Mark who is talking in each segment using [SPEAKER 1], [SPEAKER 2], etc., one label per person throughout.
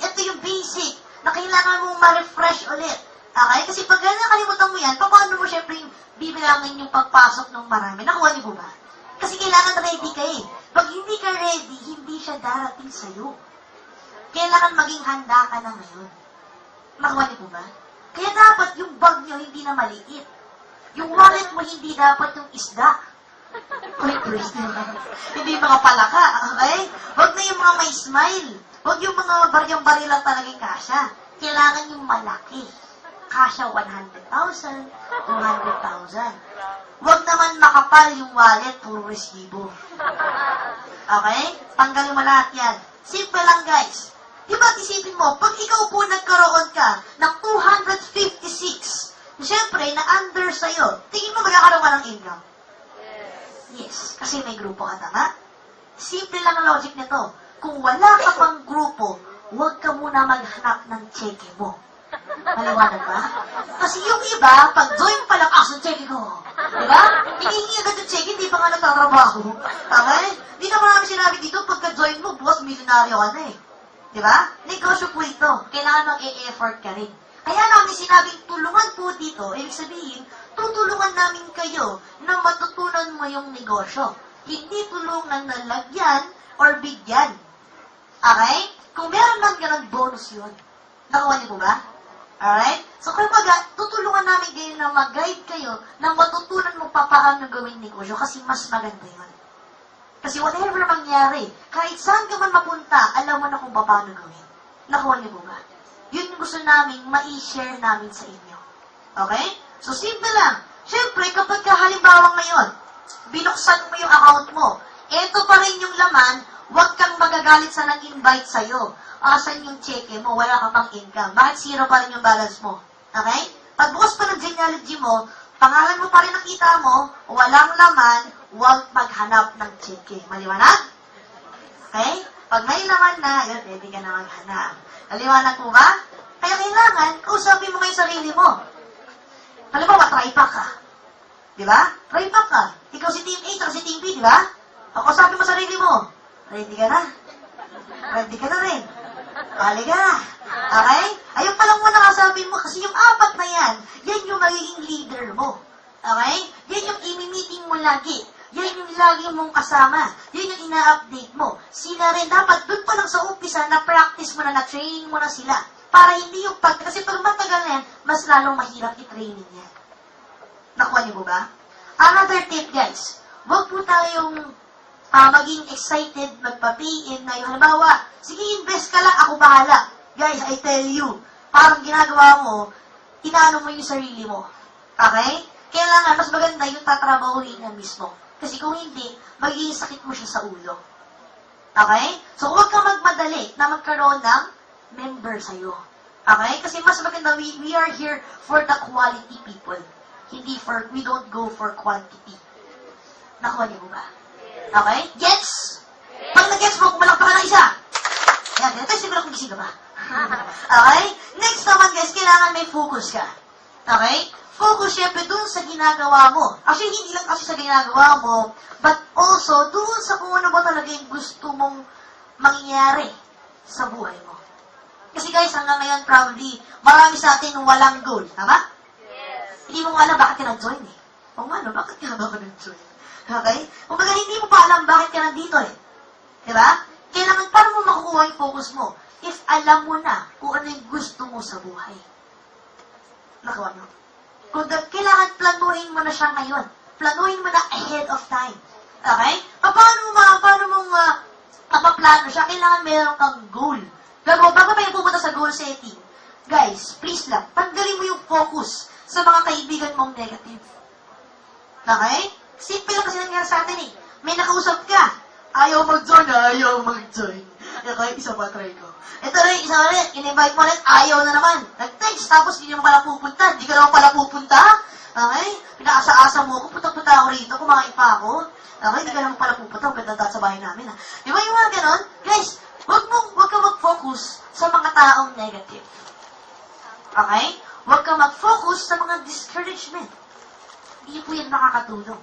[SPEAKER 1] ito yung basic na kailangan mong ma-refresh ulit. Okay? Kasi pag nakalimutan mo yan, paano mo syempre yung bibilangin yung pagpasok ng marami? Nakuha niyo po ba? Kasi kailangan ready ka eh. Pag hindi ka ready, hindi siya darating sa'yo. Kailangan maging handa ka na ngayon. Nakuha niyo po ba? Kaya dapat yung bag niyo hindi na maliit. Yung wallet mo hindi dapat yung isda. Uy, please naman. Hindi yung mga palaka, okay? Huwag na yung mga may smile. Huwag yung mga baryang-bari lang talagang kasya. Kailangan yung malaki. Kasya 100,000, 200,000. Huwag naman makapal yung wallet, puro resibo. Okay? Tanggalin mo lahat yan. Simple lang, guys. Di ba, isipin mo, pag ikaw po nagkaroon ka ng 256, siyempre, na under sa'yo, tingin mo magkakaroon ka ng income? Yes. Kasi may grupo ka, tama? Simple lang ang logic nito. Kung wala ka pang grupo, huwag ka muna maghanap ng cheque mo. Maliwanag ba? Kasi yung iba, pag join pa lang, yung cheque ko. Diba? Hinihingi agad yung cheque, hindi pa nga nagtatrabaho. Okay? Hindi na marami sinabi dito, pagka-join mo, boss, milyonaryo ka na eh. Diba? Negosyo po ito. Kailangan mag-e-effort ka rin. Kaya namin sinabing tulungan po dito, ibig sabihin, tutulungan namin kayo na matutunan mo yung negosyo. Hindi tulungan na lagyan or bigyan. Okay? Kung meron lang ganun, bonus yun. Nakuha niyo po ba? Alright? So, kumbaga, tutulungan namin kayo na mag-guide kayo na matutunan mo pa paano gawin negosyo kasi mas maganda yun. Kasi whatever mangyari, kahit saan ka man mapunta, alam mo na kung paano gawin. Nakuha niyo po ba? Yun yung gusto namin ma-share namin sa inyo. Okay? So, simple lang. Siyempre, kapag halimbawa ngayon, binuksan mo yung account mo, eto pa rin yung laman, huwag kang magagalit sa nag-invite sa'yo. Asan yung cheque mo? Wala ka pang income. Bakit zero pa rin yung balance mo? Okay? Pagbukas pa ng genealogy mo, pangalan mo pa rin nakita mo, walang laman, huwag maghanap ng cheque. Maliwanag? Okay? Pag may laman na, yun, pwede ka na maghanap. Maliwanag po ba? Kaya kailangan, kausapin mo ngayon sarili mo. Halimbawa, try-pack ka. Di ba? Try-pack ka. Ikaw si Team A, at si Team B, di ba? Kausapin mo sarili mo. Ready ka na? Ready ka na rin. Bali ka na. Okay? Ayun pa lang muna kasapin mo kasi yung apat na yan, yan yung magiging leader mo. Okay? Yan yung imi-meeting mo lagi. Yan yung lagi mong kasama. Yan yung ina-update mo. Sila rin dapat, doon pa lang sa umpisa, na-practice mo na, na-training mo na sila. Para hindi yung kasi pag matagal na yan, mas lalong mahirap i-training yan. Nakuha niyo po ba? Another tip, guys. Huwag po tayong maging excited, magpa-pay-in na yung halimbawa, sige, invest ka lang, ako bahala. Guys, I tell you, parang ginagawa mo, inaano mo yung sarili mo. Okay? Kailangan, mas maganda yung tatrabahuhin na mismo. Kasi kung hindi, magiging sakit mo siya sa ulo. Okay? So, huwag kang magmadali na magkaroon ng member sa'yo. Okay? Kasi mas maganda, we are here for the quality people. Hindi for, we don't go for quantity. Nakuha niyo ba? Okay? Gets? Pag nag-gets mo, kumalak pa ka ng isa. Yan, test mo lang kung gising ka ba. Okay? Next naman, guys, kailangan may focus ka. Okay? Focus syempre dun sa ginagawa mo. Actually, hindi lang kasi sa ginagawa mo, but also dun sa kung ano ba talaga yung gusto mong mangyari sa buhay mo. Kasi guys, hanggang ngayon, probably, marami sa atin walang goal. Tama? Yes. Hindi mo alam bakit ka nag-join eh. O ano, bakit ka ba nag-join? Okay? Kung baga, hindi mo pa alam bakit ka nandito eh. Diba? Kailangan, paano mo makukuha yung focus mo? If alam mo na kung ano yung gusto mo sa buhay. Nakuha nyo? Kung kailangan planuhin mo na siya ngayon. Planuhin mo na ahead of time. Okay? Paano mong mapaplano siya? Kailangan meron kang goal. Bago tayo pumunta sa goal setting, guys, please lang, tanggalin mo yung focus sa mga kaibigan mong negative. Okay? Simple lang kasi nangyari sa atin eh. May nakausap ka. Ayaw mag-join. Okay, isa pa try ko. Ito rin, isa rin. In-invite mo rin, ayaw na naman. Nag-text, tapos hindi mo pala pupunta. Hindi ka naman pala pupunta. Okay? Pinaasa-asa mo ako. Punta-punta ako rito. Kumain pa ako. Okay? Hindi ka naman pala pupunta. Huwag ka sa bahay namin. Ha? Di ba yung mga ganon? Guys, huwag ka mag-focus sa mga taong negative. Okay? Huwag ka mag-focus sa mga discouragement. Hindi po yan makakatulong.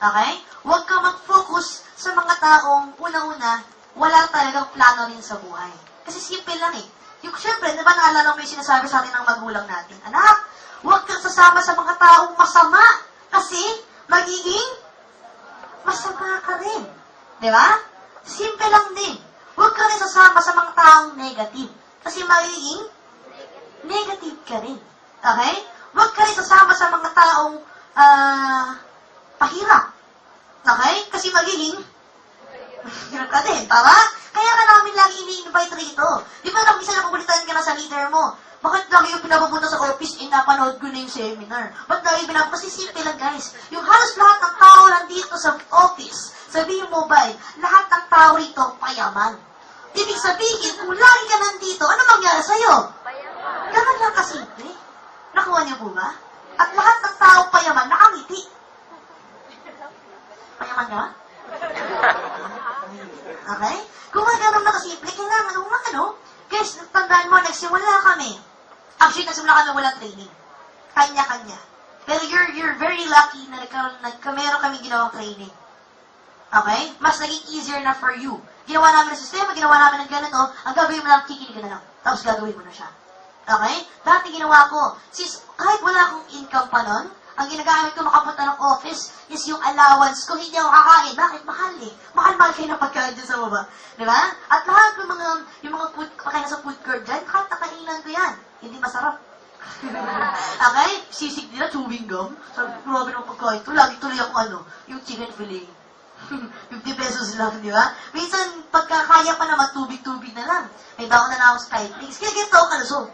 [SPEAKER 1] Okay? Huwag ka mag-focus sa mga taong unang-una, wala talagang plano rin sa buhay. Kasi simple lang eh. Yung syempre, di ba naalala mo yung sinasabi sa atin ng magulang natin? Anak, huwag kang sasama sa mga taong masama. Kasi, magiging masama ka rin. Di ba? Simple lang din. Huwag ka rin sasama sa mga taong negative. Kasi magiging negative ka rin. Okay? Huwag ka rin sasama sa mga taong pahirap. Okay? Kasi magiging hirap ka din. Tama? Kaya ka namin lagi ini-invite rito. Di ba nang isa napubulitan ka na sa leader mo? Bakit lagi yung pinapapunta sa office, napanood ko na yung seminar? Ba't lagi pinapapunta? Kasi simple lang, guys. Yung halos lahat ng tao nandito sa office, sabihin mo ba, lahat ng tao rito payaman. Ibig sabihin, kung lagi ka nandito, ano mangyari sa'yo? Ganun lang kasimple. Nakuha niyo po ba? At lahat ng tao payaman, nakangiti. Payaman ka ba? Okay? Kung gano'n na kasimple, kailangan guys, tandaan mo, nagsimula kami. Actually, nagsimula kami walang training. Kanya-kanya. Pero you're very lucky na meron kami ginawang training. Okay? Mas naging easier na for you. Ginawa namin ng sistema, ginawa namin ng ganito, ang gagawin mo lang, kikinig ka na lang. Tapos gagawin mo na siya. Okay? Dati ginawa ko, kahit wala akong income pa nun, ang ginagamit ko makapunta ng office is yung allowance ko, hindi ako kakain. Bakit? Mahal eh. Mahal-mahal kayo ng pagkain dyan sa baba. Di ba? At lahat ng yung mga pagkain sa food court dyan, kahit nakailan ko yan, hindi masarap. Okay? Sisig nila, chewing gum. Sabi, grabe ng pagkain ko. Lagi tuloy ako yung chicken fillet. 50 pesos lang, di ba? Minsan, pagkakaya pa naman, tubig-tubig na lang. May baon na lang ako sa Skyflix. Kaya ganito ako kalusog.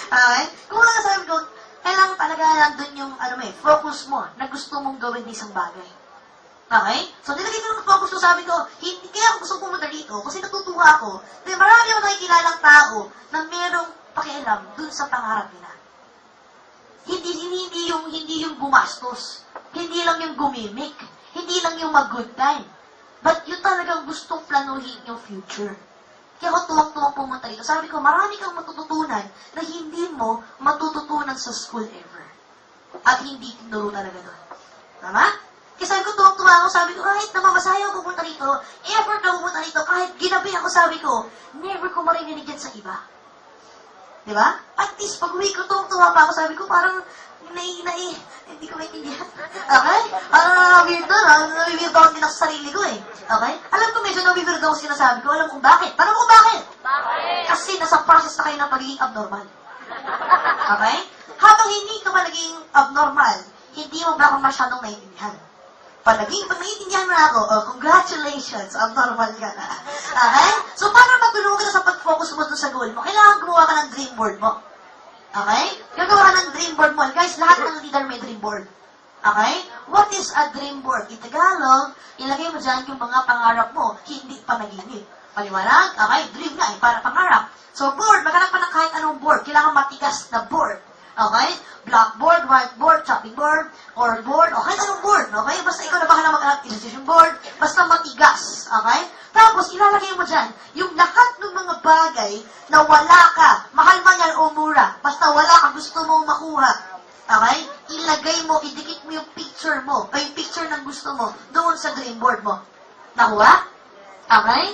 [SPEAKER 1] Okay? Kung wala sabi ko, kailangan talaga nandun yung, focus mo na gusto mong gawin ng isang bagay. Okay? So, nilagay ko ng focus ko, sabi ko, hindi kaya ako gusto pumunta dito kasi natutuwa ako. Dahil marami ako nakikilalang tao na merong pakialam dun sa pangarap nila. Hindi yung gumastos. Hindi lang yung gumimik. Hindi lang yung mag-good time. But yun talagang gustong planuhin yung future. Kaya ako tuwang-tuwang pumunta dito. Sabi ko, marami kang matututunan na hindi mo matututunan sa school ever. At hindi tinuro talaga doon. Tama? Kaya sabi ko, tuwang-tuwa ako. Sabi ko, kahit namamasaya ako pumunta dito, effort na pumunta dito, kahit ginabi ako, sabi ko, never ko marinig yan sa iba. Diba? At least, pag uwi ko, tuwang-tuwa pa ako, sabi ko, parang, hindi ko maintindihan. Okay? Parang weird na, weird ako din ako sa sarili ko eh. Okay? Alam ko, medyo weird ako sinasabi ko, alam kung bakit. Tanong ko bakit? Bakit? Kasi nasa process na kayo ng pagiging abnormal. Okay? Habang hindi ka pa naging abnormal, hindi mo ba ako masyadong naiintindihan? Pag naiintindihan mo na ako, congratulations, abnormal ka na. Okay? So, para matulungan ka na sa pag-focus mo dun sa goal mo, kailangan gumawa ka ng dream board mo. Okay? Gagawa ka ng dream board mo. Guys, lahat ng leader may dream board. Okay? What is a dream board? In Tagalog, ilagay mo dyan yung mga pangarap mo, hindi panaginip. Paliwanag? Okay? Dream nga, para pangarap. So, board, maghanap pa ng kahit anong board. Kailangan matigas na board. Okay? Blackboard, whiteboard, chopping board, or board, o kahit anong board. Okay? Basta ikaw na bahala maghanap illustration board. Basta matigas. Okay? Tapos, ilalagay mo dyan yung lahat ng mga bagay na wala ka, mahal man yan o mura, basta wala ka, gusto mong makuha. Okay? Ilagay mo, idikit mo yung picture mo, o yung picture ng gusto mo, doon sa dream board mo. Nakuha? Okay?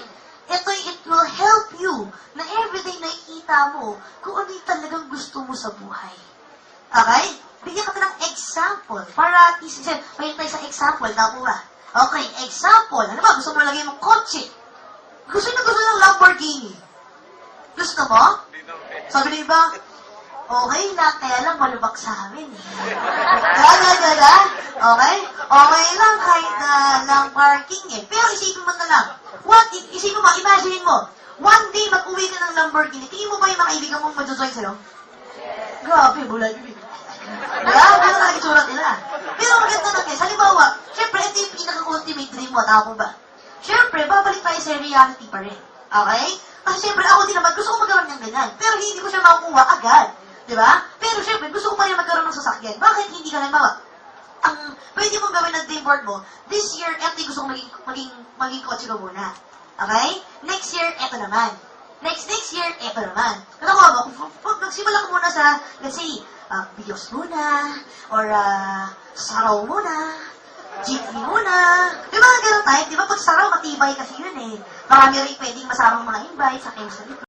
[SPEAKER 1] It will help you na everyday nakikita mo kung ano yung talagang gusto mo sa buhay. Okay? Bigyan ka ng example para at least, may tayo sa example, nakuha. Okay, example. Ano ba? Gusto mo lagay mong kotse. Gusto ng Lamborghini. Gusto mo? Sabi ng iba, okay lang, kaya lang malubak sa amin. Gala. Okay? Okay lang kahit na lang parking eh. Pero isipin mo na lang. Isipin mo, imagine mo, one day mag-uwi ka ng Lamborghini, tingin mo ba yung mga kaibigan mong mag-join sa'yo? Grabe, bulag yun. Grabe na talaga itsura nila. Pero maganda na guys, halimbawa, syempre, ito yung pinaka-ultimate dream mo, tama ba? Syempre, babalik tayo sa reality pa rin. Okay? Kasi syempre, ako din naman, gusto ko magkaroon ng ganyan. Pero hindi ko siya makukuha agad. Diba? Pero syempre, gusto ko pa rin magkaroon ng sasakyan. Bakit hindi ka halimbawa? Ang pwede mong gawin ng dream board mo, this year, eto yung gusto kong maging kotse ko muna. Okay? Next year, eto naman. Next year, eto naman. Ano ko mo, kung nagsimula ko muna sa, let's say, Bios muna, or Saraw muna, jeepney muna. Di ba ganun type? Di ba pag Saraw, matibay kasi yun eh. Marami rin pwedeng masamang mga invite sa kayo sa